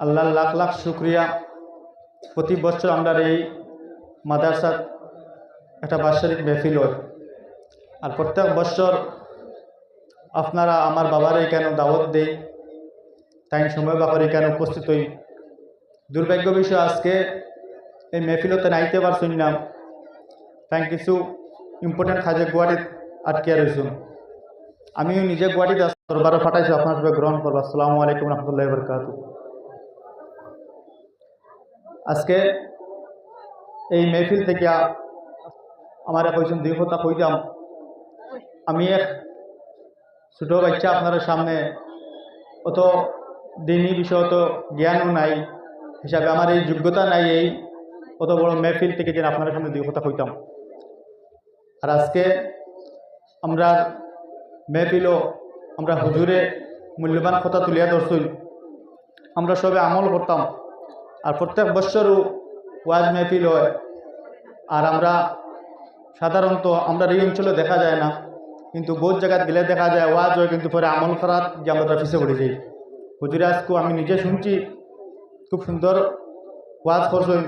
আল্লাহ লাখ লাখ শুক্রিয়া। প্রতি বছর আমরা এই মাদ্রাসার একটা বাৎসরিক মেহফিল হয়, আর প্রত্যেক বছর আপনারা আমার বাবার এখানে দাওয়াত দেই, তাই সময় বাবার এখানে উপস্থিত হই। দুর্ভাগ্য বিষয় আজকে এই মেহফিলতে নাইতে পারছুন না, তাই কিছু ইম্পর্টেন্ট কাজে গুয়াহাটিত আটকে রয়েছুন। আমিও নিজে গুয়াহাটিতে দরবারে পাঠাইছি, আপনার সবাই গ্রহণ করবো। আসসালামু আলাইকুম রহমতুল্লাহ বরকাতুহু। আজকে এই মেহফিল থেকে আমার কইছেন দুই কথা কইতাম। আমি এক ছোটো বাচ্চা, আপনার সামনে অত দিনই বিষয় অত জ্ঞানও নাই হিসাবে, আমার এই যোগ্যতা নাই এই অত বড় মেহফিল থেকে যেন আপনার সামনে দুই কথা কইতাম। আর আজকে আমরা মেহফিলও আমরা হুজুরে মূল্যবান কথা তুলিয়া ধরছই, আমরা সবে আমল করতাম। আর প্রত্যেক বছরও ওয়াজ মেহফিল হয়, আর আমরা সাধারণত আমরা এই অঞ্চলে দেখা যায় না, কিন্তু বহুত জায়গায় গেলে দেখা যায় ওয়াজ হয়, কিন্তু পরে আমল করার যে আমরা পিছিয়ে পড়ে যাই। হুজুরে আজকে আমি নিজে শুনছি, খুব সুন্দর ওয়াজ করছেন,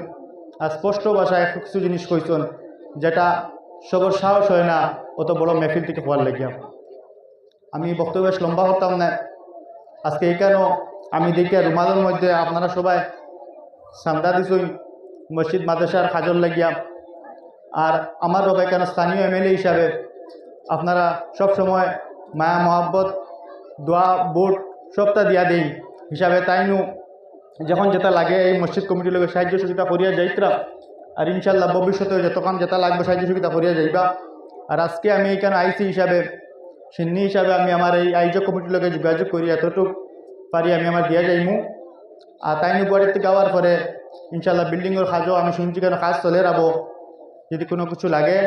আর স্পষ্ট ভাষায় কিছু জিনিস কইছেন যেটা সবর সাহস হয় না অত বড় মেহফিল থেকে হওয়ার লাগিয়া। আমি বক্তব্য বেশ লম্বা করতাম না আজকে। এইখানেও আমি দেখি রুমালের মধ্যে আপনারা সবাই চান্দা দিছেন মসজিদ মাদ্রাসার কাজর লাগিয়া। আর আমার বাবা কেন স্থানীয় এমএলএ হিসাবে আপনারা সব সময় মায়া মহাব্বত দোয়া বুট সবটা দিয়া দেই হিসাবে, তাইনু যখন যেটা লাগে এই মসজিদ কমিটির লোকের সাহায্য সুবিধা করিয়া যাইতরা। আর ইনশাল্লাহ ভবিষ্যতে যতক্ষণ যেটা লাগবে সাহায্য সুবিধা করিয়া যাইবা। আর আজকে আমি এখানে আইসি হিসাবে সিন্নি হিসাবে আমি আমার এই আয়োজক কমিটির লোকে যোগাযোগ করি, এতটুকু পারি আমি আমার দিয়া যাইমু। আর তাইনু গুয়াহাটিতে যাওয়ার পরে ইনশাল্লাহ বিল্ডিংয়ের কাজও আমি শুনছি কেন কাজ চলে রাবো। যদি কোনো কিছু লাগে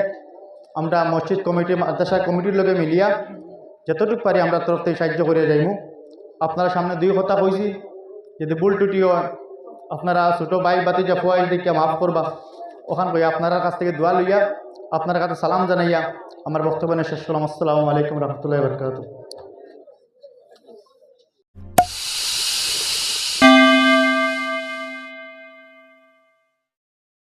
আমরা মসজিদ কমিটি মাদ্রাসা কমিটির লোকে মিলিয়া যতটুকু পারি আমরা তরফ থেকে সাহায্য করিয়া যাইমু। আপনার সামনে দুই কথা কইছি, যদি ভুল টুটিও আপনারা ছোটো ভাই বাতি যা ফুয়াই দেখিয়া মাফ করবা। ওখান কই আপনার কাছ থেকে দোয়া লইয়া আপনার কাছে সালাম জানাইয়া আমার বক্তব্য শেষ করলাম। আসসালামু আলাইকুম রহমতুল্লাহি ওয়া বারাকাতুহু।